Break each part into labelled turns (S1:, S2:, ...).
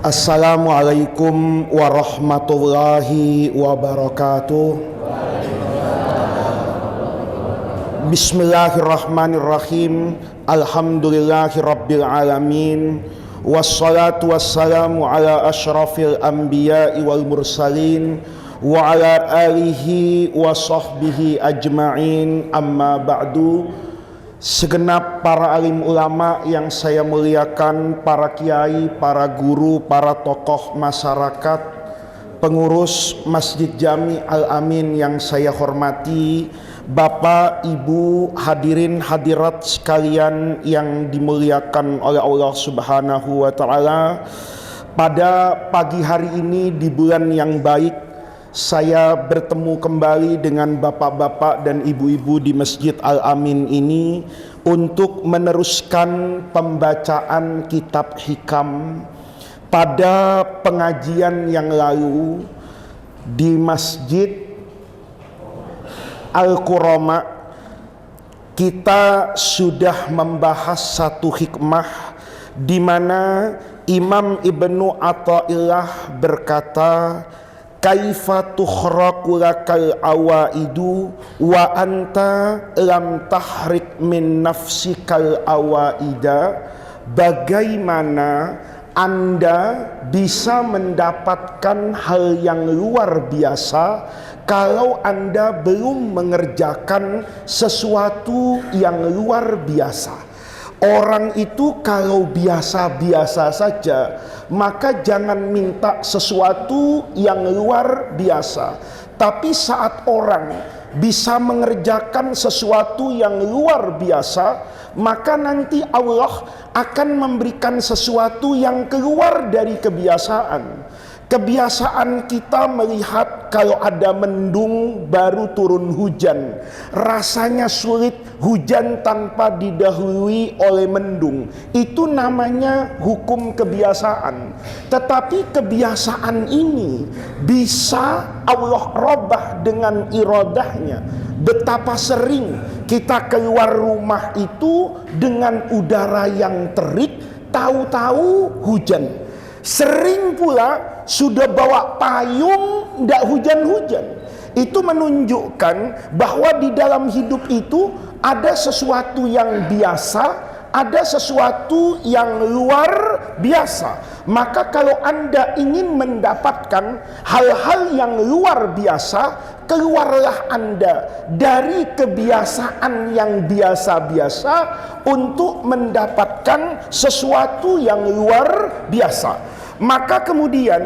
S1: Assalamualaikum warahmatullahi wabarakatuh. Bismillahirrahmanirrahim. Alhamdulillahirabbil alamin. Wassalatu wassalamu ala asyrafil anbiya'i wal mursalin wa ala alihi wa sahbihi ajma'in. Amma ba'du. Segenap para alim ulama yang saya muliakan, para kiai, para guru, para tokoh masyarakat, pengurus Masjid Jami Al-Amin yang saya hormati, Bapak, Ibu, hadirin hadirat sekalian yang dimuliakan oleh Allah Subhanahu wa Ta'ala. Pada pagi hari ini di bulan yang baik, saya bertemu kembali dengan bapak-bapak dan ibu-ibu di Masjid Al-Amin ini untuk meneruskan pembacaan kitab hikam. Pada pengajian yang lalu di Masjid Al-Qurama, kita sudah membahas satu hikmah di mana Imam Ibnu Athaillah berkata, kaifa tukhraqu lakal awaidu wa anta lam tahrik min nafsikal awaida. Bagaimana Anda bisa mendapatkan hal yang luar biasa kalau Anda belum mengerjakan sesuatu yang luar biasa? Orang itu kalau biasa-biasa saja, maka jangan minta sesuatu yang luar biasa. Tapi saat orang bisa mengerjakan sesuatu yang luar biasa, maka nanti Allah akan memberikan sesuatu yang keluar dari kebiasaan. Kebiasaan kita melihat kalau ada mendung baru turun hujan. Rasanya sulit hujan tanpa didahului oleh mendung. Itu namanya hukum kebiasaan. Tetapi kebiasaan ini bisa Allah robah dengan iradahnya. Betapa sering kita keluar rumah itu dengan udara yang terik, tahu-tahu hujan. Sering pula sudah bawa payung, tidak hujan-hujan. Itu menunjukkan bahwa di dalam hidup itu ada sesuatu yang biasa, ada sesuatu yang luar biasa. Maka kalau Anda ingin mendapatkan hal-hal yang luar biasa, keluarlah Anda dari kebiasaan yang biasa-biasa untuk mendapatkan sesuatu yang luar biasa. Maka kemudian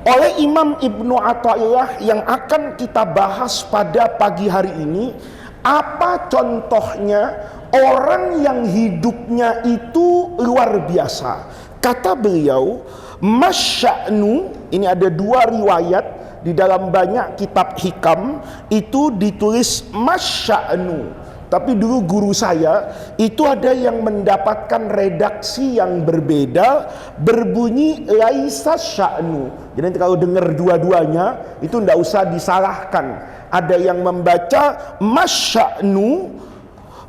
S1: oleh Imam Ibnu Athaillah yang akan kita bahas pada pagi hari ini, apa contohnya orang yang hidupnya itu luar biasa? Kata beliau, masya'nu, ini ada dua riwayat di dalam banyak kitab hikam itu ditulis masya'nu. Tapi dulu guru saya itu ada yang mendapatkan redaksi yang berbeda, berbunyi laisa sya'nu. Jadi kalau dengar dua-duanya itu tidak usah disalahkan. Ada yang membaca masya'nu,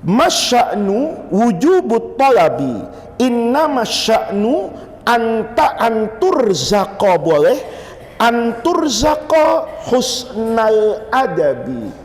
S1: masya'nu wujubut talabi, inna masya'nu anta anturzaqa, boleh anturzaqa husnal adabi.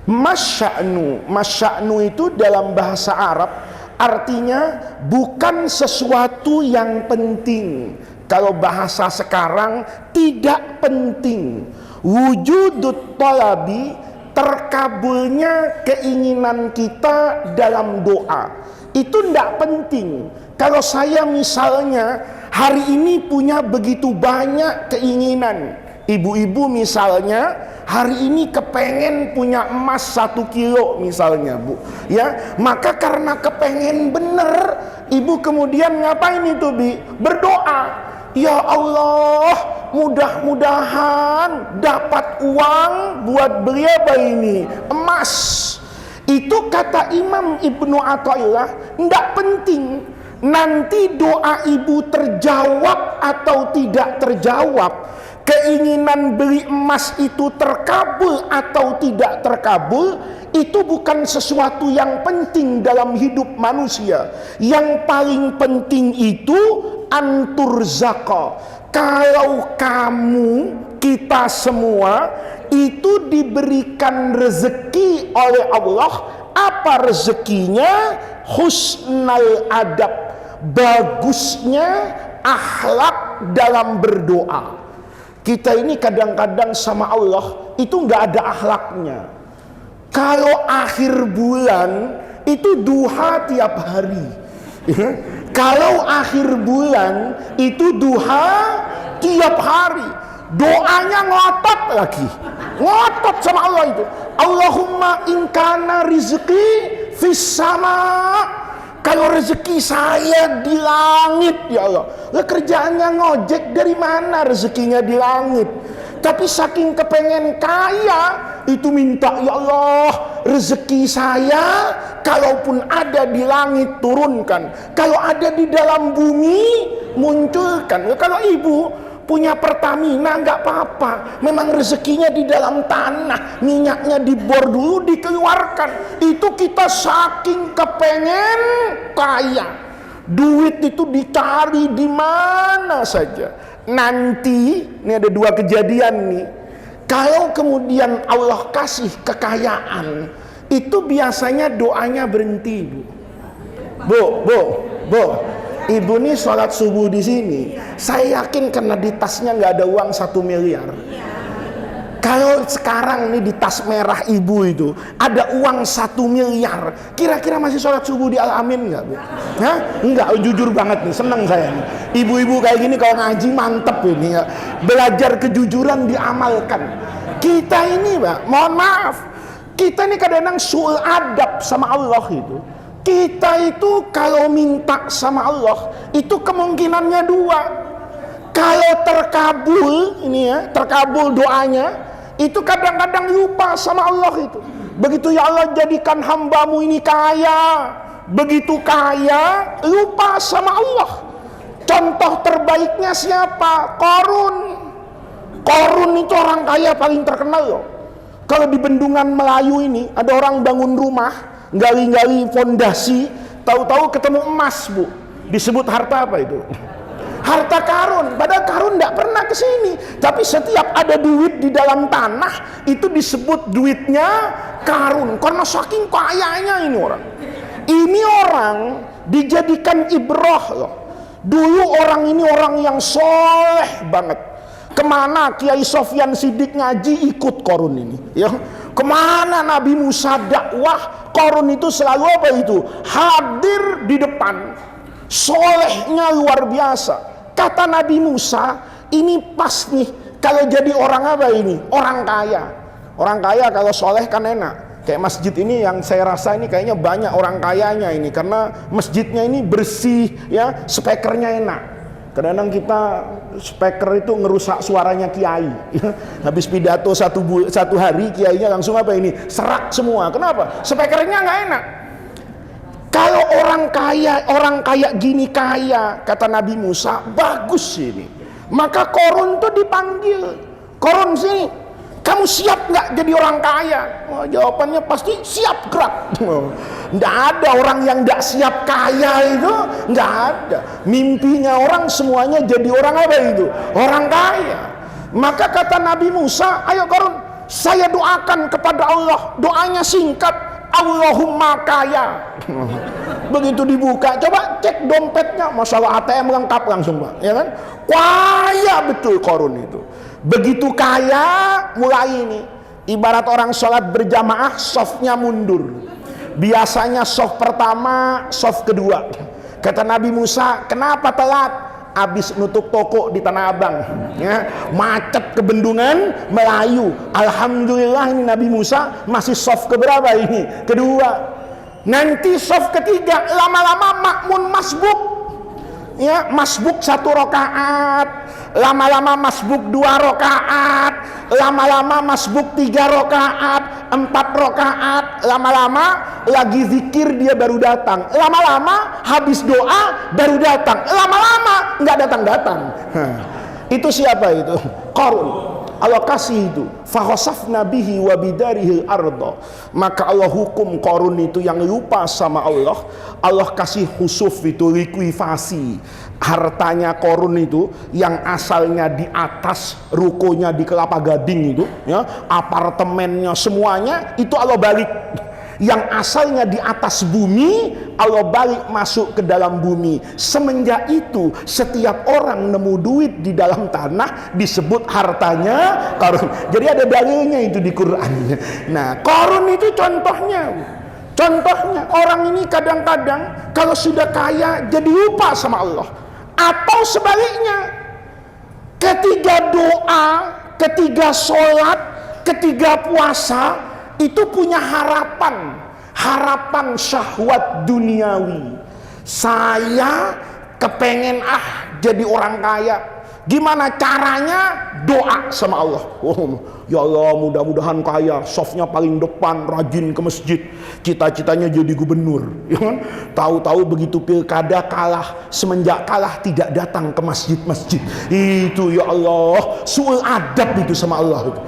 S1: Masya'nu itu dalam bahasa Arab artinya bukan sesuatu yang penting. Kalau bahasa sekarang tidak penting. Wujudut talabi, terkabulnya keinginan kita dalam doa, itu tidak penting. Kalau saya misalnya hari ini punya begitu banyak keinginan, ibu-ibu misalnya hari ini kepengen punya emas 1 kilo misalnya, Bu, ya, maka karena kepengen bener, ibu kemudian ngapain itu, Bi? Berdoa, ya Allah, mudah-mudahan dapat uang buat beli apa ini? Emas. Itu kata Imam Ibnu Athaillah, tidak penting nanti doa ibu terjawab atau tidak terjawab. Keinginan beli emas itu terkabul atau tidak terkabul, itu bukan sesuatu yang penting dalam hidup manusia. Yang paling penting itu anturzaqa. Kalau kamu, kita semua itu diberikan rezeki oleh Allah. Apa rezekinya? Husnal adab, bagusnya akhlak dalam berdoa. Kita ini kadang-kadang sama Allah itu nggak ada akhlaknya. Kalau akhir bulan itu duha tiap hari. Kalau akhir bulan itu duha tiap hari. Doanya ngotot lagi, ngotot sama Allah itu. Allahumma inkana rizki fis sama. Kalau rezeki saya di langit, ya Allah. Lah kerjaannya ngojek, dari mana rezekinya di langit? Tapi saking kepengen kaya, itu minta, ya Allah, rezeki saya kalaupun ada di langit turunkan, kalau ada di dalam bumi munculkan. Ya, kalau ibu punya Pertamina nggak apa-apa, memang rezekinya di dalam tanah, minyaknya dibor dulu dikeluarkan. Itu kita saking kepengen kaya, duit itu dicari di mana saja. Nanti ini ada dua kejadian nih. Kalau kemudian Allah kasih kekayaan, itu biasanya doanya berhenti, Bu. Ibu nih sholat subuh di sini. Saya yakin karena di tasnya nggak ada uang 1 miliar. Kalau sekarang nih di tas merah ibu itu ada uang 1 miliar, kira-kira masih sholat subuh di Al-Amin nggak, Bu? Hah? Enggak, jujur banget nih, seneng saya nih. Ibu-ibu kayak gini kalau ngaji mantep ini ya. Belajar kejujuran diamalkan. Kita ini, Pak, mohon maaf, kita ini kadang-kadang suul adab sama Allah itu. Kita itu kalau minta sama Allah itu kemungkinannya dua. Kalau terkabul, ini ya, terkabul doanya, itu kadang-kadang lupa sama Allah itu. Begitu, ya Allah jadikan hambamu ini kaya, begitu kaya lupa sama Allah. Contoh terbaiknya siapa? Qarun. Qarun itu orang kaya paling terkenal loh. Kalau di Bendungan Melayu ini ada orang bangun rumah, gali-gali fondasi, tahu-tahu ketemu emas, Bu. Disebut harta apa itu? Harta karun. Padahal karun tidak pernah ke sini, tapi setiap ada duit di dalam tanah itu disebut duitnya karun, karena saking kayanya ini orang. Ini orang dijadikan ibrah loh. Dulu orang ini orang yang soleh banget. Kemana Kiai Sofyan Sidik ngaji ikut Qarun ini, ya. Kemana Nabi Musa dakwah, Qarun itu selalu apa itu? Hadir di depan. Solehnya luar biasa. Kata Nabi Musa, ini pas nih kalau jadi orang apa ini? Orang kaya. Orang kaya kalau soleh kan enak. Kayak masjid ini yang saya rasa ini kayaknya banyak orang kayanya ini, karena masjidnya ini bersih, ya, speakernya enak. Kadang-kadang kita speaker itu ngerusak suaranya kiai. Habis pidato satu hari, kiainya langsung apa ini? Serak semua. Kenapa? Speakernya nggak enak. Kalau orang kaya gini kaya, kata Nabi Musa, bagus ini. Maka Qarun tuh dipanggil. Qarun sini, kamu siap nggak jadi orang kaya? Oh, jawabannya pasti siap, gerak. Nggak ada orang yang nggak siap kaya itu, nggak ada. Mimpinya orang semuanya jadi orang apa itu? Orang kaya. Maka kata Nabi Musa, ayo Qarun, saya doakan kepada Allah. Doanya singkat, Allahumma kaya. Begitu dibuka, coba cek dompetnya, masalah ATM lengkap langsung, Pak, ya kan? Kaya betul Qarun itu. Begitu kaya, mulai ini ibarat orang sholat berjamaah, softnya mundur. Biasanya soft pertama, soft kedua. Kata Nabi Musa, kenapa telat? Habis nutup toko di Tanah Abang, ya, macet ke Bendungan Melayu. Alhamdulillah ini Nabi Musa masih soft keberapa ini? Kedua. Nanti soft ketiga, lama-lama makmun masbuk, ya, masbuk 1 rakaat, lama-lama masbuk 2 rakaat, lama-lama masbuk 3 rakaat, 4 rakaat, lama-lama lagi zikir dia baru datang, lama-lama habis doa baru datang, lama-lama nggak datang-datang. Itu siapa itu? Qarun. Allah kasih itu, fakhasafna bihi wa bidarihil arda. Maka Allah hukum Qarun itu yang lupa sama Allah. Allah kasih khusuf itu, likuifasi. Hartanya Korun itu yang asalnya di atas, rukonya di Kelapa Gading itu, ya, apartemennya semuanya itu Allah balik. Yang asalnya di atas bumi, Allah balik masuk ke dalam bumi. Semenjak itu setiap orang nemu duit di dalam tanah disebut hartanya Korun. Jadi ada dalilnya itu di Quran. Nah, Korun itu contohnya. Contohnya orang ini kadang-kadang kalau sudah kaya jadi lupa sama Allah. Atau sebaliknya, ketika doa, ketika sholat, ketika puasa, itu punya harapan syahwat duniawi. Saya kepengen jadi orang kaya. Gimana caranya? Doa sama Allah. Oh, ya Allah, mudah-mudahan kaya, softnya paling depan, rajin ke masjid, cita-citanya jadi gubernur, ya kan? Tahu-tahu begitu pilkada kalah, semenjak kalah tidak datang ke masjid-masjid. Itu ya Allah, suul adab itu sama Allah itu.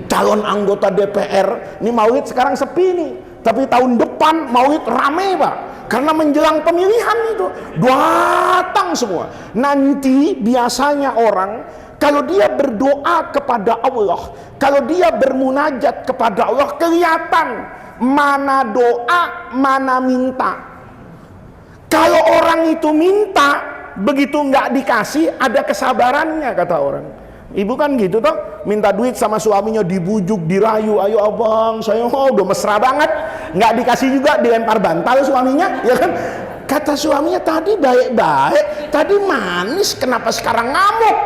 S1: Calon anggota DPR, ini maulid sekarang sepi nih, tapi tahun depan maulid rame Pak. Karena menjelang pemilihan itu datang semua. Nanti biasanya orang kalau dia berdoa kepada Allah, kalau dia bermunajat kepada Allah, kelihatan mana doa, mana minta. Kalau orang itu minta, begitu nggak dikasih, ada kesabarannya kata orang. Ibu kan gitu toh, minta duit sama suaminya, dibujuk, dirayu, ayo abang, saya udah mesra banget, nggak dikasih juga, dilempar bantal suaminya, ya kan? Kata suaminya, tadi baik-baik, tadi manis, kenapa sekarang ngamuk?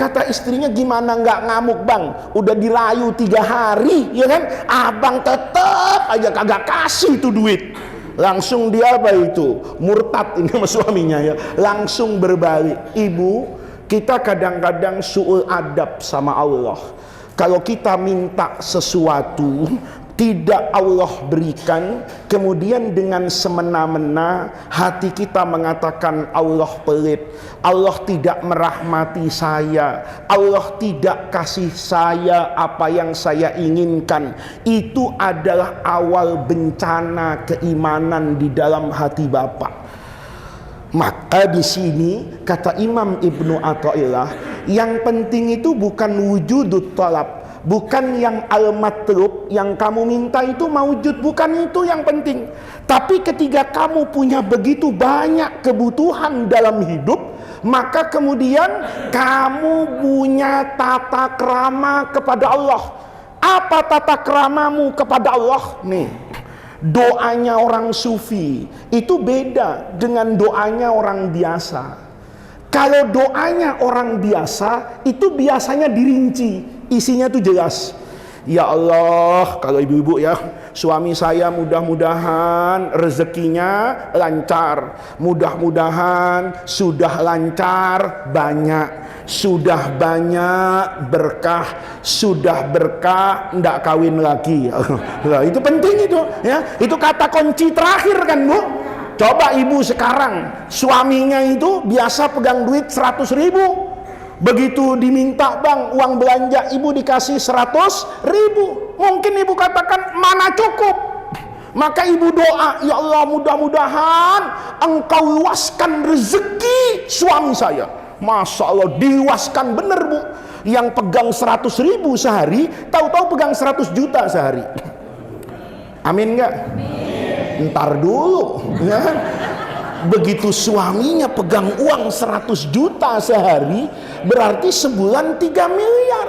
S1: Kata istrinya, gimana nggak ngamuk bang? Udah dirayu 3 hari, ya kan? Abang tetep aja kagak kasih itu duit. Langsung dia apa itu? Murtad ini sama suaminya ya, langsung berbalik. Ibu, kita kadang-kadang su'ul adab sama Allah. Kalau kita minta sesuatu tidak Allah berikan, kemudian dengan semena-mena hati kita mengatakan Allah pelit, Allah tidak merahmati saya, Allah tidak kasih saya apa yang saya inginkan. Itu adalah awal bencana keimanan di dalam hati Bapak. Maka di sini kata Imam Ibnu Athaillah, yang penting itu bukan wujudut talab, bukan yang al-matlub, yang kamu minta itu maujud, bukan itu yang penting. Tapi ketika kamu punya begitu banyak kebutuhan dalam hidup, maka kemudian kamu punya tata krama kepada Allah. Apa tata kramamu kepada Allah? Nih, doanya orang sufi itu beda dengan doanya orang biasa. Kalau doanya orang biasa itu biasanya dirinci, isinya tuh jelas. Ya Allah, kalau ibu-ibu ya, suami saya mudah-mudahan rezekinya lancar, mudah-mudahan sudah lancar banyak, sudah banyak berkah, sudah berkah ndak kawin lagi. Nah, itu penting itu ya, itu kata kunci terakhir kan Bu. Coba ibu sekarang suaminya itu biasa pegang duit 100.000, begitu diminta bang uang belanja, ibu dikasih 100.000, mungkin ibu katakan mana cukup. Maka ibu doa, ya Allah mudah-mudahan engkau luaskan rezeki suami saya. Masya Allah diluaskan bener Bu. Yang pegang 100.000 sehari, tahu-tahu pegang 100 juta sehari. Amin nggak? Ntar dulu ya. Begitu suaminya pegang uang 100 juta sehari, berarti sebulan 3 miliar.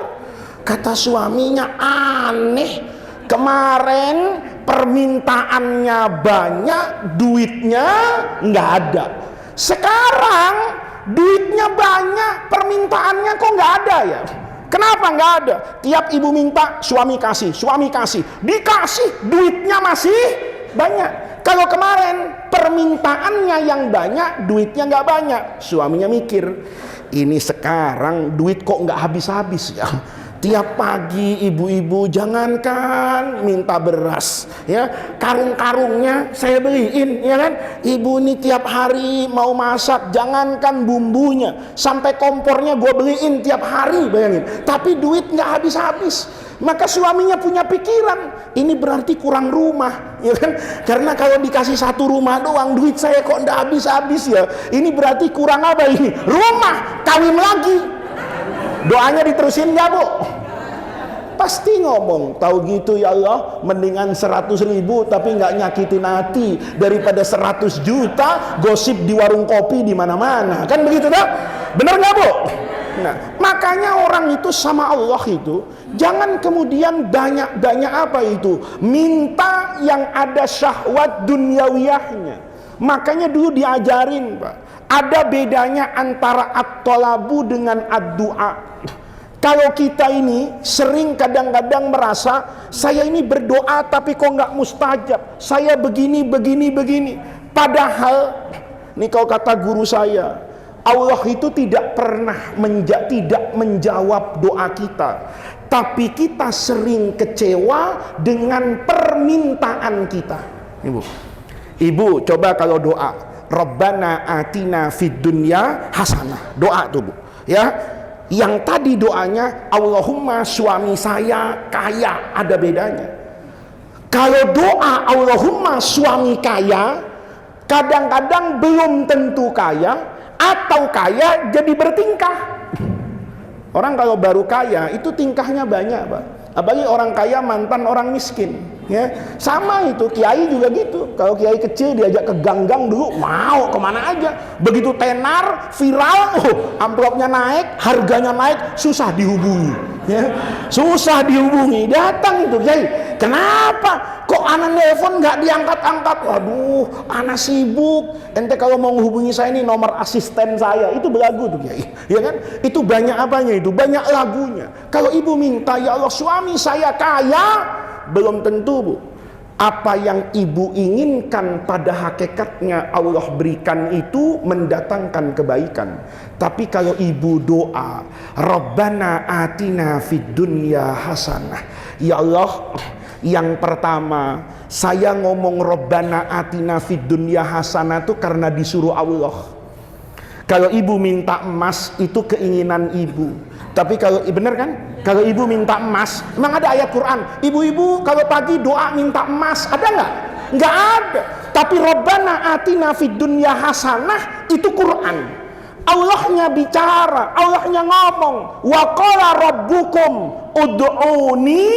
S1: Kata suaminya, aneh, kemarin permintaannya banyak, duitnya nggak ada. Sekarang duitnya banyak, permintaannya kok nggak ada ya? Kenapa nggak ada? Tiap ibu minta, suami kasih, dikasih, duitnya masih banyak. Kalau kemarin permintaannya yang banyak, duitnya nggak banyak, suaminya mikir, ini sekarang duit kok nggak habis-habis ya. Tiap pagi ibu-ibu jangankan minta beras ya, karung-karungnya saya beliin ya kan. Ibu ini tiap hari mau masak, jangankan bumbunya, sampai kompornya gue beliin tiap hari, bayangin. Tapi duit nggak habis-habis. maka suaminya punya pikiran, ini berarti kurang rumah, ya kan? Karena kalau dikasih satu rumah doang, duit saya kok ndak habis-habis ya. Ini berarti kurang apa ini? Rumah, kawin lagi. Doanya diterusin nggak, Bu? Pasti ngomong, tahu gitu ya Allah, mendingan 100.000 tapi nggak nyakitin hati daripada 100 juta gosip di warung kopi di mana-mana, kan begitu dah? Bener nggak, Bu? Nah, makanya orang itu sama Allah itu jangan kemudian banyak-banyak apa itu minta yang ada syahwat dunyawiyahnya. Makanya dulu diajarin, Pak, ada bedanya antara at-talabu dengan ad-du'a. Kalau kita ini sering kadang-kadang merasa saya ini berdoa tapi kok nggak mustajab, saya begini. Padahal ini kalau kata guru saya, Allah itu tidak pernah tidak menjawab doa kita, tapi kita sering kecewa dengan permintaan kita. Ibu coba kalau doa, Rabbana atina fid dunya hasanah, doa tuh, Bu, ya. Yang tadi doanya Allahumma suami saya kaya, ada bedanya. Kalau doa Allahumma suami kaya, kadang-kadang belum tentu kaya, atau kaya jadi bertingkah. Orang kalau baru kaya itu tingkahnya banyak, Pak. Apalagi orang kaya mantan orang miskin, ya. Sama itu kiai juga gitu. Kalau kiai kecil diajak ke ganggang dulu mau kemana aja. Begitu tenar viral, amplopnya naik, harganya naik, susah dihubungi, ya. Susah dihubungi. Datang itu kiai, kenapa kok anak nelpon nggak diangkat-angkat? Waduh, anak sibuk. Ente kalau mau menghubungi saya, ini nomor asisten saya. Itu belagu tuh kiai, ya kan? Itu banyak apanya, itu banyak lagunya. Kalau ibu minta, ya Allah suami saya kaya, belum tentu, Bu. Apa yang ibu inginkan pada hakikatnya Allah berikan itu mendatangkan kebaikan. Tapi kalau ibu doa, Rabbana atina fid dunya hasanah, ya Allah, yang pertama saya ngomong Rabbana atina fid dunya hasanah itu karena disuruh Allah. Kalau ibu minta emas itu keinginan ibu. Tapi kalau benar kan? Kalau ibu minta emas, memang ada ayat Quran. Ibu-ibu kalau pagi doa minta emas, ada nggak? Nggak ada. Tapi Rabbana atina fid dunya hasanah itu Quran. Allahnya bicara, Allahnya ngomong. Wa qala rabbukum ud'uni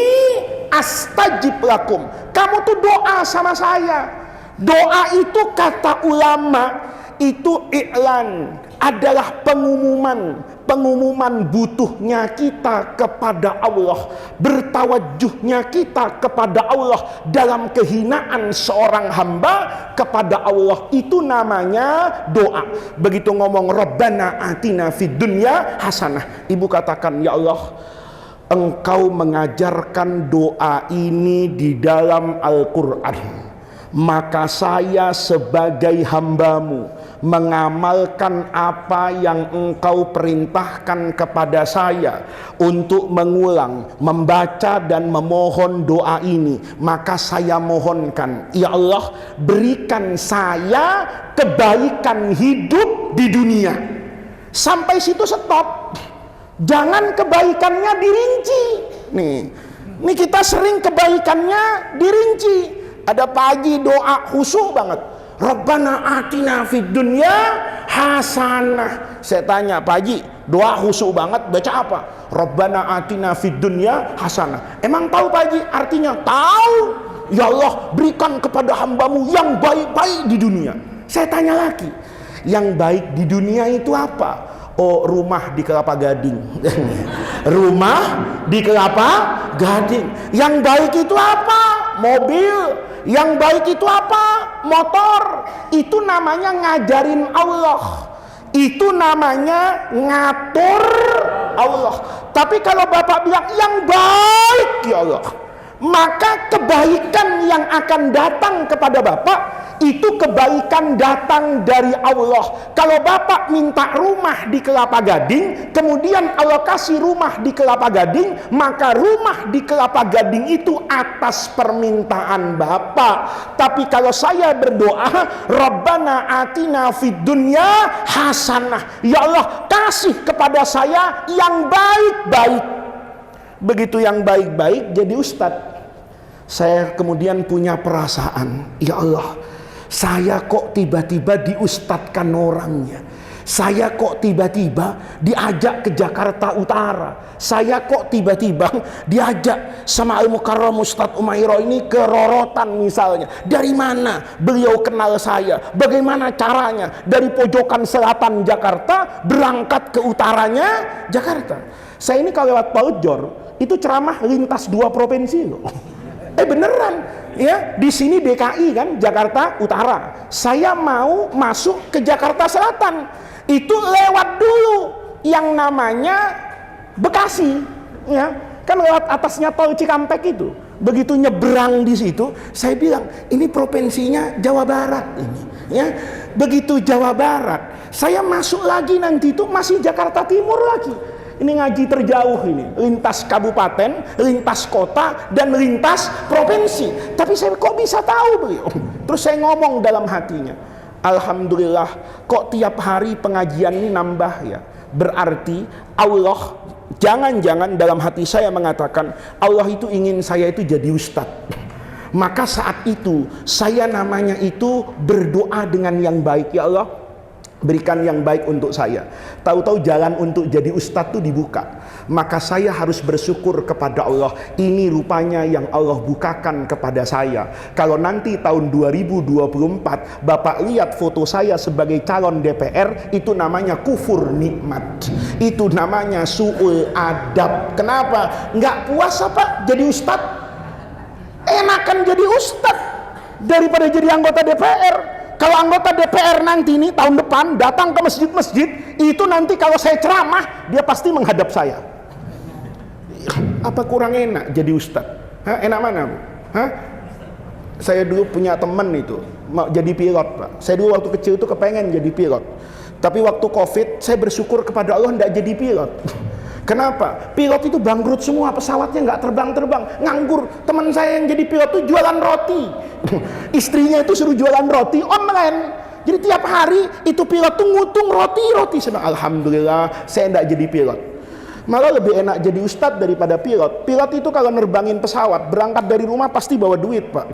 S1: astajib lakum. Kamu tuh doa sama saya. Doa itu kata ulama itu i'lan, adalah pengumuman butuhnya kita kepada Allah, bertawajuhnya kita kepada Allah dalam kehinaan seorang hamba kepada Allah, itu namanya doa. Begitu ngomong Rabbana atina fid dunya hasanah, ibu katakan, ya Allah, Engkau mengajarkan doa ini di dalam Al-Quran, maka saya sebagai hambamu mengamalkan apa yang Engkau perintahkan kepada saya untuk mengulang, membaca dan memohon doa ini. Maka saya mohonkan, ya Allah, berikan saya kebaikan hidup di dunia. Sampai situ stop. Jangan kebaikannya dirinci. Nih kita sering kebaikannya dirinci. Ada pagi doa khusyuk banget, Rabbana atina fid dunya hasanah. Saya tanya, Pak Haji, doa khusyuk banget, baca apa? Rabbana atina fid dunya hasanah. Emang tahu Pak Haji artinya? Tahu. Ya Allah, berikan kepada hambamu yang baik-baik di dunia. Saya tanya lagi, yang baik di dunia itu apa? Oh, rumah di Kelapa Gading. Rumah di Kelapa Gading. Yang baik itu apa? Mobil. Yang baik itu apa? Motor. Itu namanya ngajarin Allah. Itu namanya ngatur Allah. Tapi kalau Bapak bilang yang baik ya Allah, maka kebaikan yang akan datang kepada Bapak itu kebaikan datang dari Allah. Kalau Bapak minta rumah di Kelapa Gading, kemudian Allah kasih rumah di Kelapa Gading, maka rumah di Kelapa Gading itu atas permintaan Bapak. Tapi kalau saya berdoa, Rabbana atina fid dunya hasanah, ya Allah kasih kepada saya yang baik-baik. Begitu yang baik-baik jadi ustadz. Saya kemudian punya perasaan, ya Allah, saya kok tiba-tiba diustadkan orangnya. Saya kok tiba-tiba diajak ke Jakarta Utara. Saya kok tiba-tiba diajak sama Al-Mukarram Ustadz Umairah ini ke Rorotan misalnya. Dari mana beliau kenal saya? Bagaimana caranya? Dari pojokan selatan Jakarta berangkat ke utaranya Jakarta. Saya ini kalau lewat Paujor itu ceramah lintas 2 provinsi loh. Beneran ya, di sini DKI kan, Jakarta Utara. Saya mau masuk ke Jakarta Selatan, itu lewat dulu yang namanya Bekasi, ya kan, lewat atasnya tol Cikampek itu. Begitu nyebrang di situ, saya bilang ini provinsinya Jawa Barat ini, ya. Begitu Jawa Barat, saya masuk lagi nanti itu masih Jakarta Timur lagi. Ini ngaji terjauh ini, lintas kabupaten, lintas kota, dan lintas provinsi. Tapi saya kok bisa tahu beliau? Terus saya ngomong dalam hatinya, alhamdulillah kok tiap hari pengajian ini nambah ya. Berarti Allah, jangan-jangan dalam hati saya mengatakan, Allah itu ingin saya itu jadi ustadz. Maka saat itu saya namanya itu berdoa dengan yang baik, ya Allah, berikan yang baik untuk saya. Tahu-tahu jalan untuk jadi ustadz itu dibuka. Maka saya harus bersyukur kepada Allah. Ini rupanya yang Allah bukakan kepada saya. Kalau nanti tahun 2024 Bapak lihat foto saya sebagai calon DPR, itu namanya kufur nikmat. Itu namanya su'ul adab. Kenapa? Nggak puas apa jadi ustadz? Enakan jadi ustadz daripada jadi anggota DPR. Kalau anggota DPR nanti ini tahun depan datang ke masjid-masjid, itu nanti kalau saya ceramah, dia pasti menghadap saya. Apa kurang enak jadi ustadz? Enak mana? Saya dulu punya teman itu mau jadi pilot, Pak. Saya dulu waktu kecil itu kepengen jadi pilot. Tapi waktu Covid, saya bersyukur kepada Allah tidak jadi pilot. Kenapa? Pilot itu bangkrut semua, pesawatnya nggak terbang-terbang, nganggur. Teman saya yang jadi pilot itu jualan roti. Istrinya itu suruh jualan roti online. Jadi tiap hari itu pilot tuh ngutung roti. Alhamdulillah saya nggak jadi pilot. Malah lebih enak jadi ustadz daripada pilot. Pilot itu kalau nerbangin pesawat, berangkat dari rumah pasti bawa duit, Pak.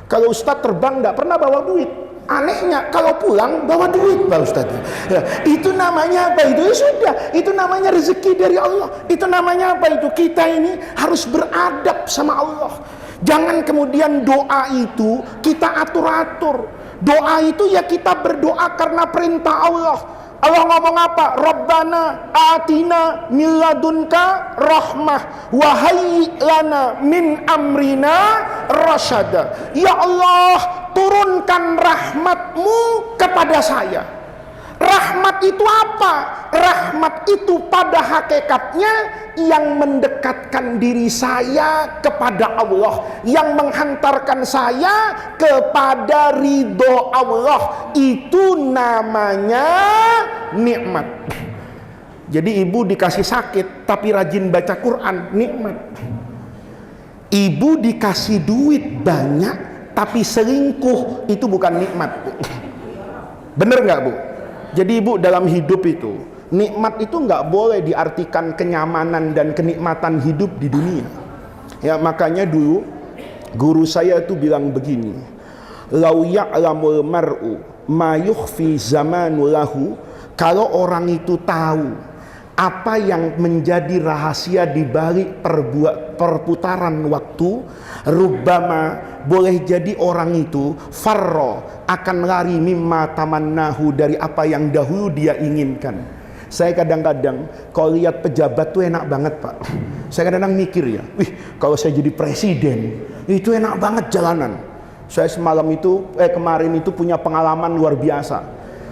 S1: Kalau ustadz terbang nggak pernah bawa duit. Anehnya kalau pulang bawa duit, Pak Ustadz. Ya, itu namanya apa itu? Ya sudah, itu namanya rezeki dari Allah. Itu namanya apa itu? Kita ini harus beradab sama Allah. Jangan kemudian doa itu kita atur-atur. Doa itu ya kita berdoa karena perintah Allah. Allah ngomong apa? Rabbana atina min ladunka rahmah wa hayyi lana min amrina rasyada. Ya Allah, turunkan rahmatmu kepada saya. Rahmat itu apa? Rahmat itu pada hakikatnya yang mendekatkan diri saya kepada Allah, yang menghantarkan saya kepada ridho Allah. Itu namanya nikmat. Jadi ibu dikasih sakit tapi rajin baca Quran, nikmat. Ibu dikasih duit banyak tapi selingkuh, itu bukan nikmat. Bener nggak, Bu? Jadi ibu dalam hidup itu, nikmat itu nggak boleh diartikan kenyamanan dan kenikmatan hidup di dunia. Ya makanya dulu guru saya itu bilang begini, lau ya'lamul mar'u ma yukhfi zamanu lahu, kalau orang itu tahu apa yang menjadi rahasia di balik perputaran waktu, rubbama, boleh jadi orang itu farro, akan lari mimma tamannahu, dari apa yang dahulu dia inginkan. Saya kadang-kadang kalau lihat pejabat tuh enak banget, Pak. Saya kadang-kadang mikir ya, kalau saya jadi presiden itu enak banget jalanan. Saya kemarin itu punya pengalaman luar biasa.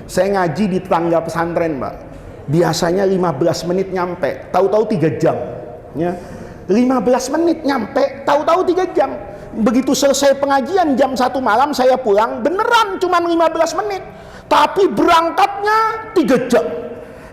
S1: Saya ngaji di tetangga pesantren, Pak. Biasanya 15 menit nyampe, tahu-tahu 3 jam. Ya. 15 menit nyampe, tahu-tahu 3 jam. Begitu selesai pengajian jam 1 malam saya pulang, beneran cuma 15 menit. Tapi berangkatnya 3 jam.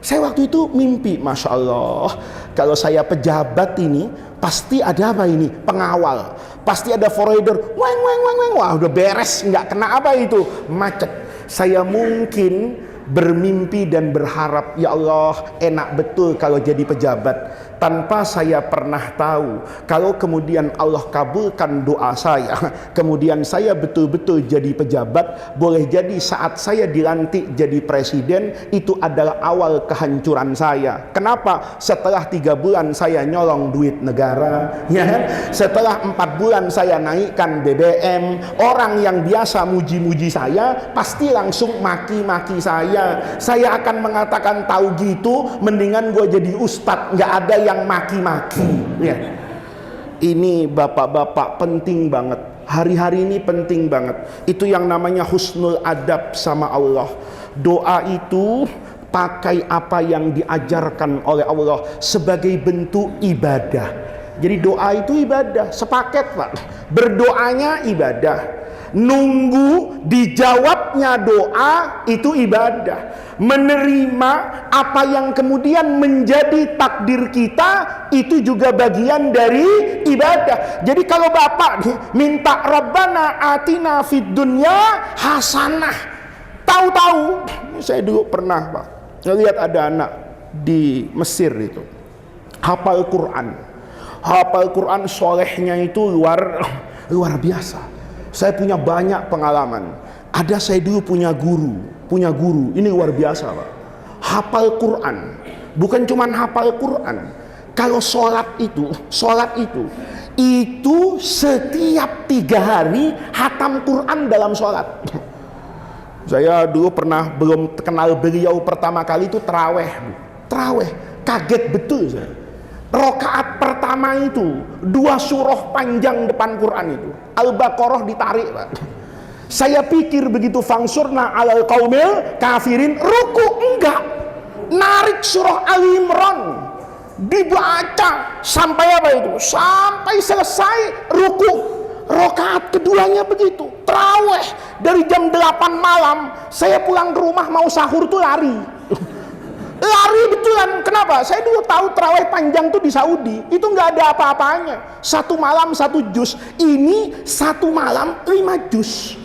S1: Saya waktu itu mimpi, Masya Allah, kalau saya pejabat ini, pasti ada apa ini? Pengawal. Pasti ada forwarder, wah udah beres, nggak kena apa itu? Macet. Saya mungkin bermimpi dan berharap, ya Allah, enak betul kalau jadi pejabat, tanpa saya pernah tahu kalau kemudian Allah kabulkan doa saya, kemudian saya betul-betul jadi pejabat, boleh jadi saat saya dilantik jadi presiden itu adalah awal kehancuran saya. Kenapa? Setelah 3 bulan saya nyolong duit negara, ya kan? Setelah 4 bulan saya naikkan BBM, orang yang biasa muji-muji saya pasti langsung maki-maki saya. Saya akan mengatakan, tahu gitu mendingan gue jadi ustadz, nggak ada yang maki-maki, ya. Ini bapak-bapak penting banget, hari-hari ini penting banget. Itu yang namanya husnul adab sama Allah. Doa itu pakai apa yang diajarkan oleh Allah sebagai bentuk ibadah. Jadi doa itu ibadah, sepaket Pak. Berdoanya ibadah, nunggu dijawabnya doa itu ibadah, menerima apa yang kemudian menjadi takdir kita itu juga bagian dari ibadah. Jadi kalau bapak minta Rabbana atina fid dunya hasanah, tahu-tahu saya dulu pernah Pak ngelihat ada anak di Mesir itu hafal Quran, solehnya itu luar biasa. Saya punya banyak pengalaman. Ada saya dulu punya guru, ini luar biasa Pak. Hafal Quran, bukan cuma hafal Quran. Kalau sholat itu setiap 3 hari hatam Quran dalam sholat. Saya dulu pernah belum kenal beliau pertama kali itu terawih, kaget betul saya. Rokaat pertama itu 2 surah panjang depan Quran itu, Al-Baqarah ditarik Pak. Saya pikir begitu fangsurna alal qaumil kafirin, ruku enggak, narik surah Ali Imran dibaca sampai apa itu? Sampai selesai ruku. Rokaat keduanya begitu, tarawih dari jam 8 malam. Saya pulang ke rumah mau sahur tuh lari betulan. Kenapa? Saya dulu tahu tarawih panjang tuh di Saudi itu nggak ada apa-apanya, 1 malam 1 juz. Ini 1 malam 5 juz.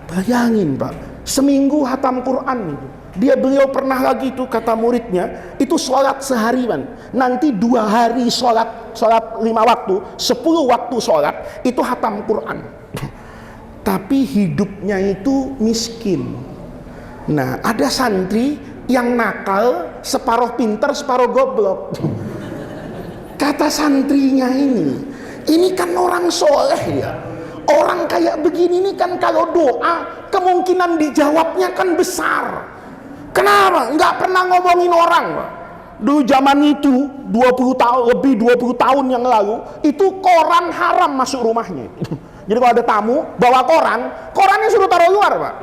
S1: Bayangin Pak, seminggu hatam Quran itu. Beliau pernah lagi itu kata muridnya, itu sholat seharian, nanti 2 hari sholat 5 waktu, 10 waktu sholat itu hatam Quran. Tapi hidupnya itu miskin. Nah, ada santri yang nakal, separuh pintar separuh goblok. Kata santrinya ini kan orang soleh ya, orang kayak begini ini kan kalau doa kemungkinan dijawabnya kan besar. Kenapa? Nggak pernah ngomongin orang Pak. Dulu zaman itu 20 tahun lebih 20 tahun yang lalu itu koran haram masuk rumahnya. Jadi kalau ada tamu bawa korannya suruh taruh luar Pak.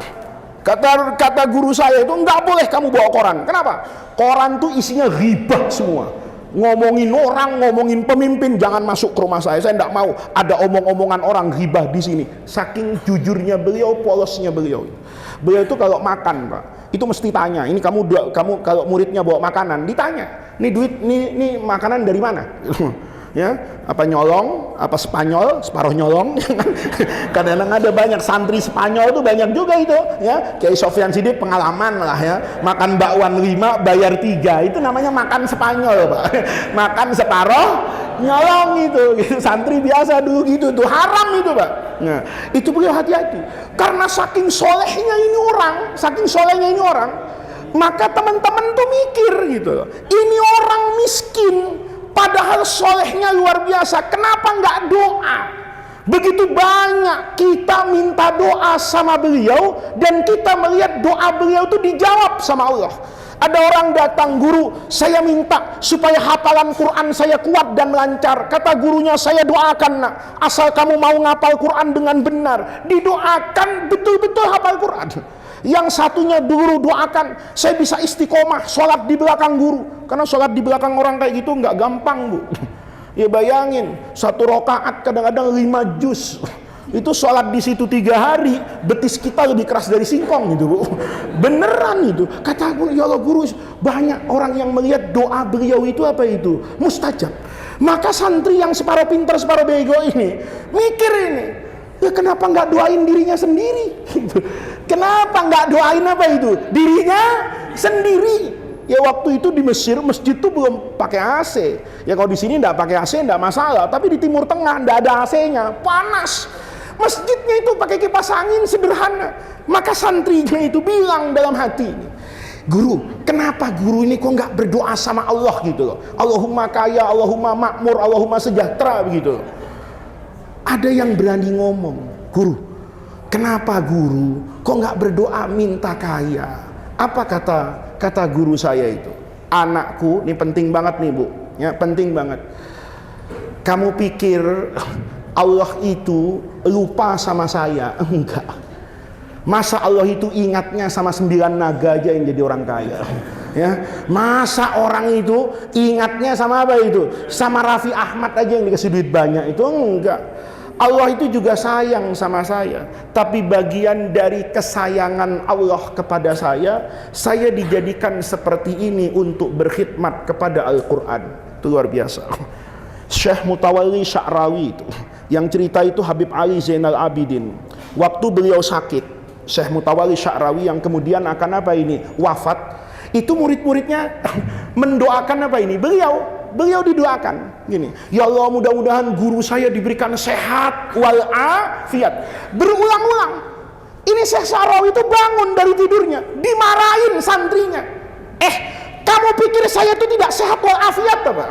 S1: Kata guru saya itu nggak boleh kamu bawa koran. Kenapa? Koran tuh isinya ghibah semua. Ngomongin orang, ngomongin pemimpin, jangan masuk ke rumah saya. Saya nggak mau ada omong-omongan orang ghibah di sini. Saking jujurnya beliau, polosnya beliau. Beliau itu kalau makan Pak, itu mesti tanya. Ini kamu kalau muridnya bawa makanan, ditanya. Ini duit, ini makanan dari mana? Ya, apa nyolong, apa Spanyol, separuh nyolong. Kadang-kadang ada banyak santri Spanyol tuh banyak juga itu, ya. Kayak Sofyan Sidik pengalaman lah ya, makan bakwan 5 bayar 3, itu namanya makan Spanyol Pak. Makan separuh nyolong itu, gitu. Santri biasa dulu gitu tuh, haram itu Pak. Nah, itu beliau hati-hati karena saking solehnya ini orang, maka teman-teman tuh mikir gitu, ini orang miskin padahal solehnya luar biasa, kenapa nggak doa? Begitu banyak kita minta doa sama beliau dan kita melihat doa beliau itu dijawab sama Allah. Ada orang datang, guru saya minta supaya hafalan Quran saya kuat dan lancar. Kata gurunya, saya doakan nak, asal kamu mau ngapal Quran dengan benar, didoakan betul-betul hafal Quran. Yang satunya guru doakan saya bisa istiqomah sholat di belakang guru, karena sholat di belakang orang kayak gitu nggak gampang Bu. Ya bayangin 1 rakaat kadang-kadang 5 juz. Itu sholat di situ 3 hari, betis kita lebih keras dari singkong gitu Bu. Beneran itu. Kata guru, ya Allah guru, banyak orang yang melihat doa beliau itu apa itu? Mustajab. Maka santri yang separuh pintar separuh bego ini mikir ini, Ya kenapa nggak doain dirinya sendiri? Kenapa nggak doain apa itu? Dirinya sendiri. Ya waktu itu di Mesir, masjid itu belum pakai AC. Ya kalau di sini nggak pakai AC nggak masalah. Tapi di Timur Tengah nggak ada AC-nya, panas. Masjidnya itu pakai kipas angin sederhana. Maka santrinya itu bilang dalam hati, guru, kenapa guru ini kok nggak berdoa sama Allah gitu loh? Allahumma kaya, Allahumma makmur, Allahumma sejahtera begitu. Ada yang berani ngomong, guru, kenapa guru kok nggak berdoa minta kaya? Apa kata guru saya itu? Anakku, ini penting banget nih bu, ya penting banget. Kamu pikir Allah itu lupa sama saya? Enggak. Masa Allah itu ingatnya sama 9 naga aja yang jadi orang kaya? Ya, masa orang itu ingatnya sama apa itu? Sama Raffi Ahmad aja yang dikasih duit banyak itu? Enggak. Allah itu juga sayang sama saya, tapi bagian dari kesayangan Allah kepada saya dijadikan seperti ini untuk berkhidmat kepada Al-Quran. Itu luar biasa. Syekh Mutawalli Sya'rawi itu, yang cerita itu Habib Ali Zainal Abidin. Waktu beliau sakit, Syekh Mutawalli Sya'rawi yang kemudian akan apa ini? Wafat. Itu murid-muridnya mendoakan apa ini? Beliau didoakan gini, ya Allah mudah-mudahan guru saya diberikan sehat wal afiat. Berulang-ulang. Ini Syekh Sya'rawi itu bangun dari tidurnya, dimarahin santrinya. Kamu pikir saya itu tidak sehat wal afiat apa?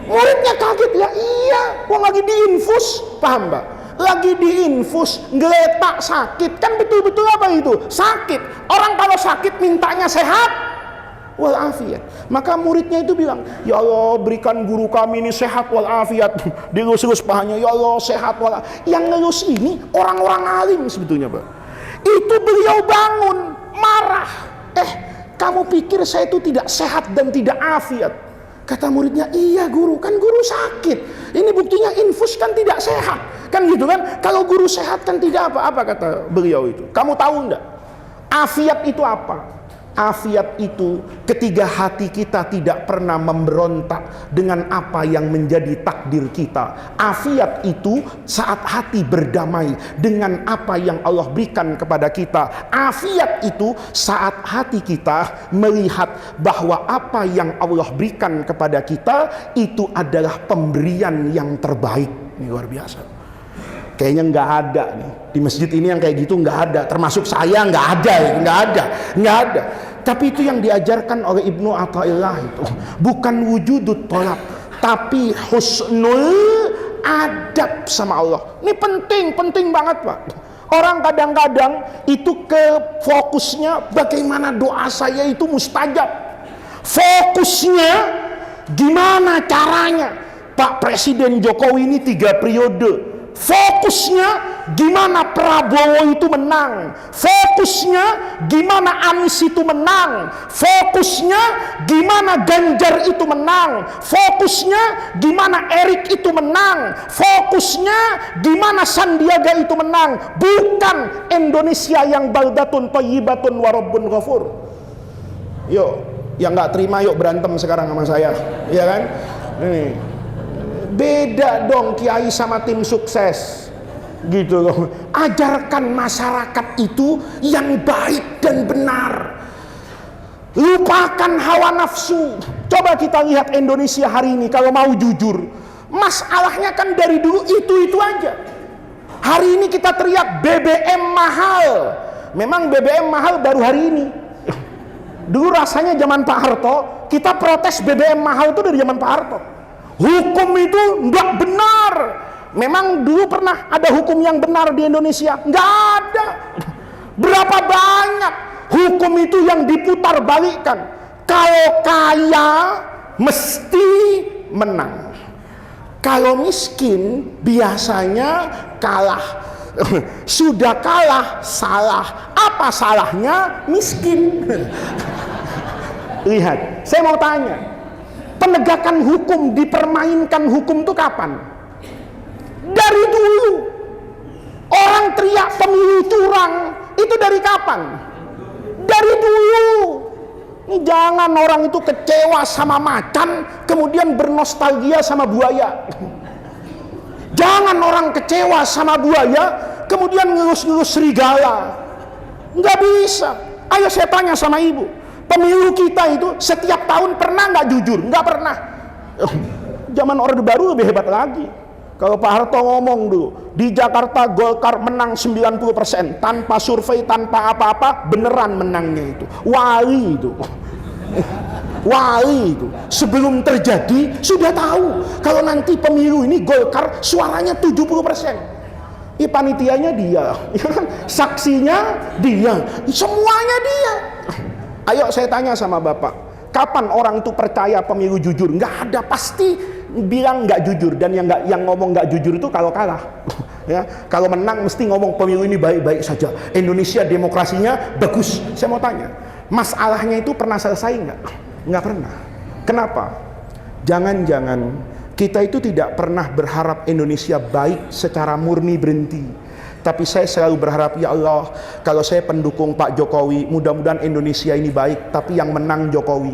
S1: Muridnya kaget, ya iya, kok lagi diinfus, paham Mbak? Lagi diinfus, ngeletak sakit, kan betul-betul apa itu? Sakit. Orang kalau sakit mintanya sehat walafiat. Maka muridnya itu bilang, ya Allah berikan guru kami ini sehat walafiat. Dilus-lus pahanya, ya Allah sehat walafiat. Yang ngelus ini orang-orang alim sebetulnya Pak. Itu beliau bangun marah. Kamu pikir saya itu tidak sehat dan tidak afiat? Kata muridnya, iya guru, kan guru sakit. Ini buktinya infus kan tidak sehat. Kan gitu kan? Kalau guru sehat kan tidak apa-apa, kata beliau itu. Kamu tahu enggak? Afiat itu apa? Afiat itu ketika hati kita tidak pernah memberontak dengan apa yang menjadi takdir kita. Afiat itu saat hati berdamai dengan apa yang Allah berikan kepada kita. Afiat itu saat hati kita melihat bahwa apa yang Allah berikan kepada kita itu adalah pemberian yang terbaik. Ini luar biasa. Kayaknya nggak ada nih di masjid ini yang kayak gitu, nggak ada. Termasuk saya nggak ada. Tapi itu yang diajarkan oleh Ibnu Athaillah itu bukan wujudut tolak, tapi husnul adab sama Allah. Ini penting banget Pak. Orang kadang-kadang itu fokusnya bagaimana doa saya itu mustajab. Fokusnya gimana caranya Pak Presiden Jokowi ini 3 periode. Fokusnya gimana Prabowo itu menang. Fokusnya gimana Anies itu menang. Fokusnya gimana Ganjar itu menang. Fokusnya gimana Erik itu menang. Fokusnya gimana Sandiaga itu menang. Bukan Indonesia yang baldatun thayyibatun wa rabbun ghafur. Yuk, yang nggak terima yuk berantem sekarang sama saya, ya kan? Nih. Beda dong kiai sama tim sukses gitu loh. Ajarkan masyarakat itu yang baik dan benar. Lupakan hawa nafsu. Coba kita lihat Indonesia hari ini kalau mau jujur. Masalahnya kan dari dulu itu aja. Hari ini kita teriak BBM mahal. Memang BBM mahal baru hari ini. Dulu rasanya zaman Pak Harto, kita protes BBM mahal itu dari zaman Pak Harto. Hukum itu enggak benar. Memang dulu pernah ada hukum yang benar di Indonesia? Enggak ada. Berapa banyak hukum itu yang diputar balikkan. Kalau kaya mesti menang. Kalau miskin biasanya kalah. Sudah kalah salah. Apa salahnya miskin? Lihat, saya mau tanya. Penegakan hukum, dipermainkan hukum itu kapan? Dari dulu. Orang teriak pemilu curang, itu dari kapan? Dari dulu. Ini jangan orang itu kecewa sama macan, kemudian bernostalgia sama buaya. Jangan orang kecewa sama buaya kemudian ngelus-ngelus serigala. Nggak bisa. Ayo saya tanya sama ibu, pemilu kita itu setiap tahun pernah nggak jujur? Nggak pernah. Zaman Orde Baru lebih hebat lagi. Kalau Pak Harto ngomong dulu, di Jakarta Golkar menang 90% tanpa survei, tanpa apa-apa, beneran menangnya itu. Wali itu. Wali itu. Sebelum terjadi sudah tahu kalau nanti pemilu ini Golkar suaranya 70%. Panitianya dia, saksinya dia, semuanya dia. Ayo saya tanya sama Bapak, kapan orang itu percaya pemilu jujur? Nggak ada, pasti bilang nggak jujur. Dan yang ngomong nggak jujur itu kalau kalah. Ya, kalau menang mesti ngomong pemilu ini baik-baik saja, Indonesia demokrasinya bagus. Saya mau tanya, masalahnya itu pernah selesai nggak? Nggak pernah. Kenapa? Jangan-jangan kita itu tidak pernah berharap Indonesia baik secara murni berhenti. Tapi saya selalu berharap, ya Allah, kalau saya pendukung Pak Jokowi, mudah-mudahan Indonesia ini baik, tapi yang menang Jokowi.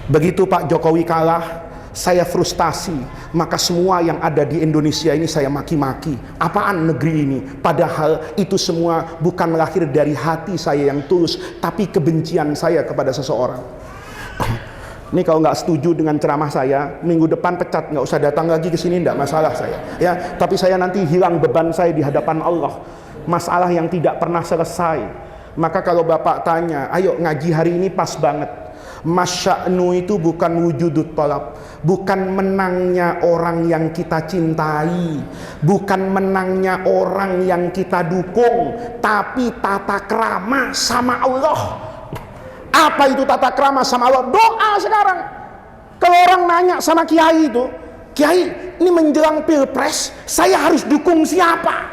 S1: Begitu Pak Jokowi kalah, saya frustasi, maka semua yang ada di Indonesia ini saya maki-maki. Apaan negeri ini? Padahal itu semua bukan lahir dari hati saya yang tulus, tapi kebencian saya kepada seseorang. Ini kalau nggak setuju dengan ceramah saya, minggu depan pecat, nggak usah datang lagi ke sini, nggak masalah saya. Ya, tapi saya nanti hilang beban saya di hadapan Allah. Masalah yang tidak pernah selesai. Maka kalau Bapak tanya, ayo ngaji hari ini pas banget. Masya'nu itu bukan wujudut tolab, bukan menangnya orang yang kita cintai, bukan menangnya orang yang kita dukung, tapi tata krama sama Allah. Apa itu tata krama sama Allah? Doa sekarang. Kalau orang nanya sama kiai itu, kiai ini menjelang pilpres, saya harus dukung siapa?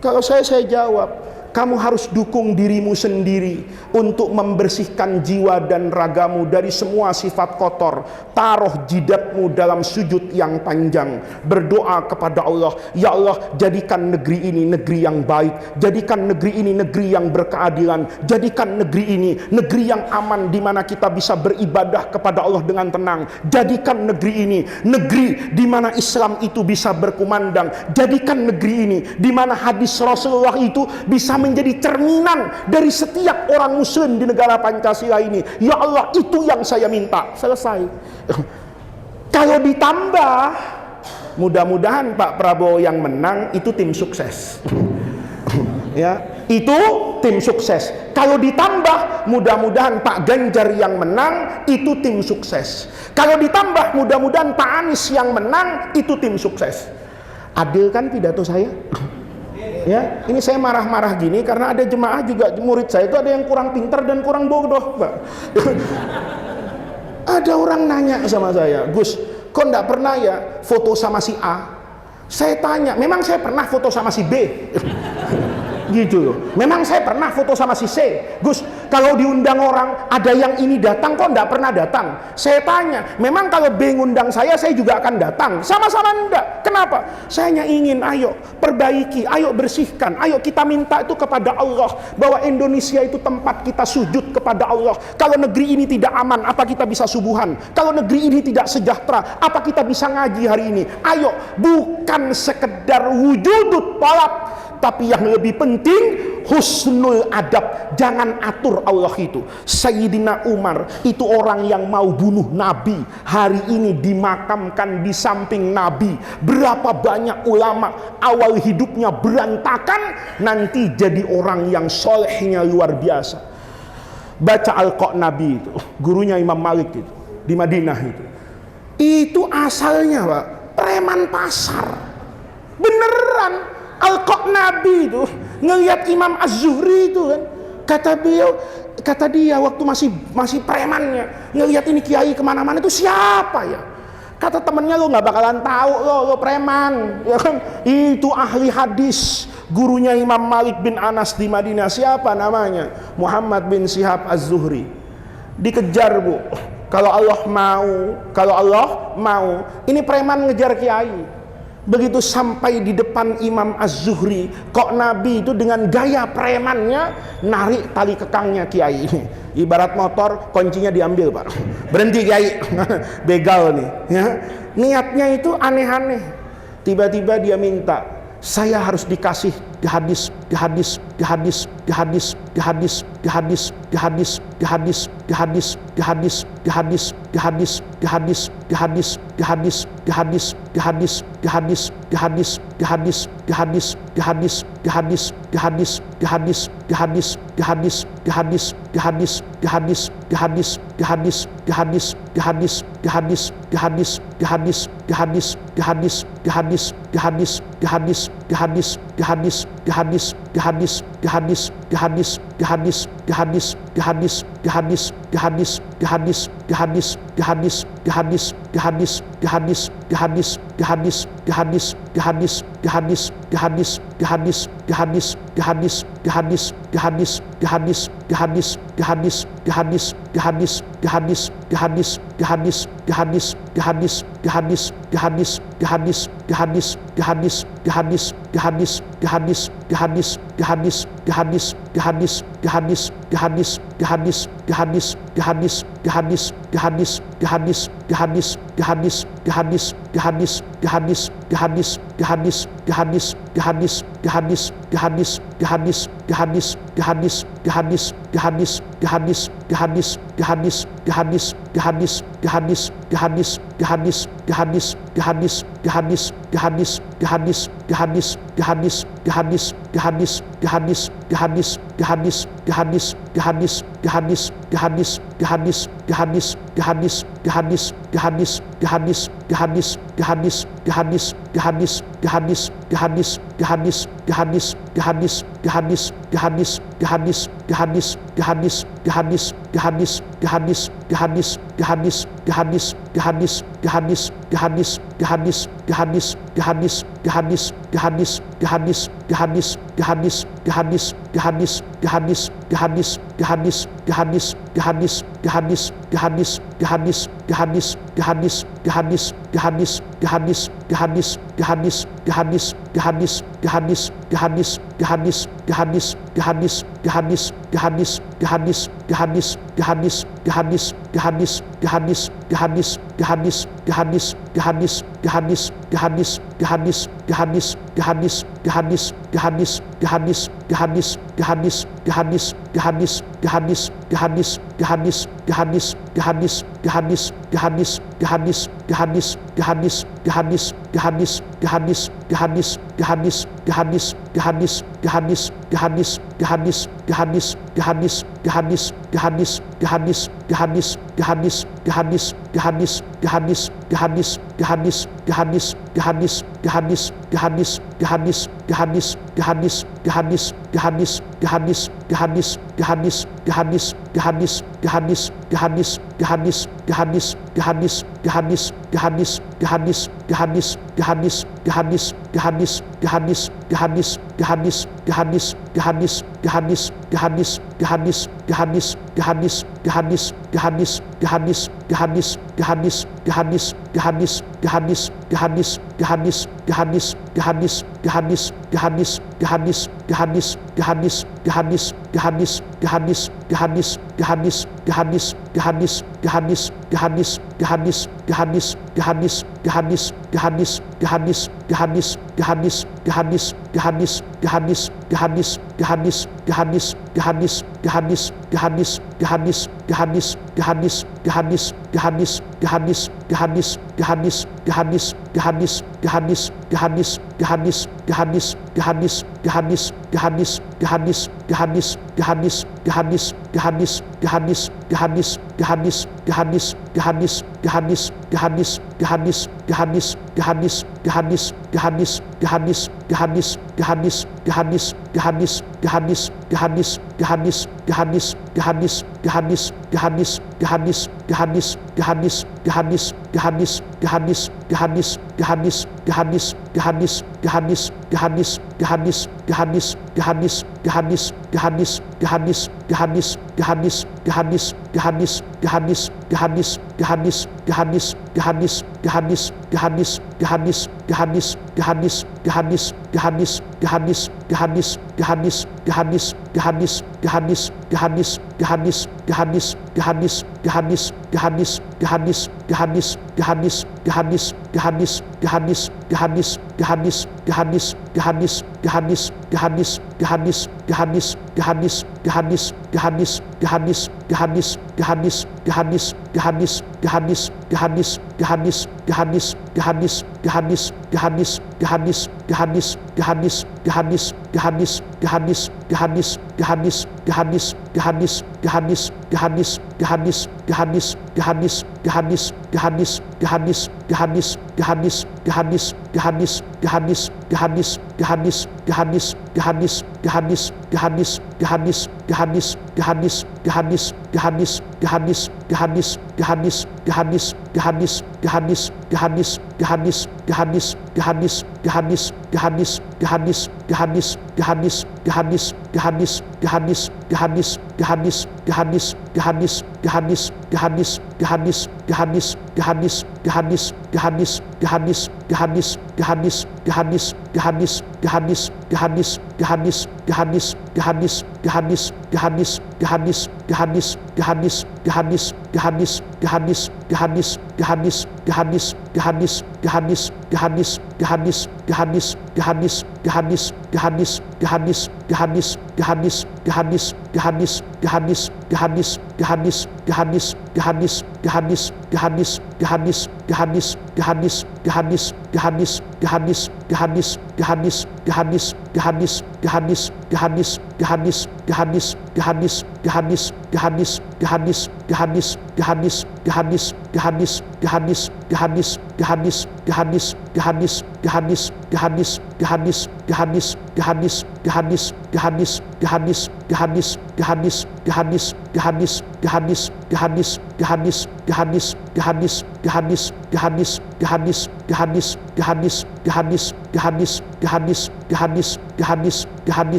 S1: Kalau saya jawab, kamu harus dukung dirimu sendiri untuk membersihkan jiwa dan ragamu dari semua sifat kotor. Taruh jidatmu dalam sujud yang panjang, berdoa kepada Allah, ya Allah, jadikan negeri ini negeri yang baik, jadikan negeri ini negeri yang berkeadilan, jadikan negeri ini negeri yang aman di mana kita bisa beribadah kepada Allah dengan tenang, jadikan negeri ini negeri di mana Islam itu bisa berkumandang, jadikan negeri ini di mana hadis Rasulullah itu bisa menjadi cerminan dari setiap orang muslim di negara Pancasila ini. Ya Allah, itu yang saya minta. Selesai. Kalau ditambah, mudah-mudahan Pak Prabowo yang menang itu tim sukses. Ya, itu tim sukses. Kalau ditambah, mudah-mudahan Pak Ganjar yang menang itu tim sukses. Kalau ditambah, mudah-mudahan Pak Anies yang menang itu tim sukses. Adil kan pidato saya? Ya, ini saya marah-marah gini karena ada jemaah juga, murid saya itu ada yang kurang pintar dan kurang bodoh, Pak. Ada orang nanya sama saya, Gus, kok enggak pernah ya foto sama si A? Saya tanya, memang saya pernah foto sama si B? Gitu loh. Memang saya pernah foto sama si C. Gus, kalau diundang orang, ada yang ini datang, kok enggak pernah datang? Saya tanya, memang kalau B ngundang saya juga akan datang? Sama-sama enggak. Kenapa? Saya hanya ingin, ayo perbaiki, ayo bersihkan, ayo kita minta itu kepada Allah, bahwa Indonesia itu tempat kita sujud kepada Allah. Kalau negeri ini tidak aman, apa kita bisa subuhan? Kalau negeri ini tidak sejahtera, apa kita bisa ngaji hari ini? Ayo, bukan sekedar wujudut talab, tapi yang lebih penting husnul adab. Jangan atur Allah itu. Sayyidina Umar itu orang yang mau bunuh Nabi, hari ini dimakamkan di samping Nabi. Berapa banyak ulama awal hidupnya berantakan, nanti jadi orang yang solehnya luar biasa. Baca Al-Qa'nabi itu, gurunya Imam Malik itu di Madinah itu asalnya Pak preman pasar beneran. Al-Qa'nabi itu ngelihat Imam Az-Zuhri itu kan, kata dia waktu masih premannya, ngelihat ini kiai kemana-mana itu siapa ya? Kata temennya, lo nggak bakalan tahu, lo preman, ya kan? Itu ahli hadis, gurunya Imam Malik bin Anas di Madinah. Siapa namanya? Muhammad bin Syihab Az-Zuhri. Dikejar, Bu. Kalau Allah mau, ini preman ngejar kiai. Begitu sampai di depan Imam Az-Zuhri, kok Nabi itu dengan gaya premannya narik tali kekangnya Kiai. Ibarat motor, kuncinya diambil, Pak. Berhenti Kiai, begal nih. Ya. Niatnya itu aneh-aneh. Tiba-tiba dia minta, saya harus dikasih hadis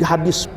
S1: hadis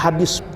S1: hadis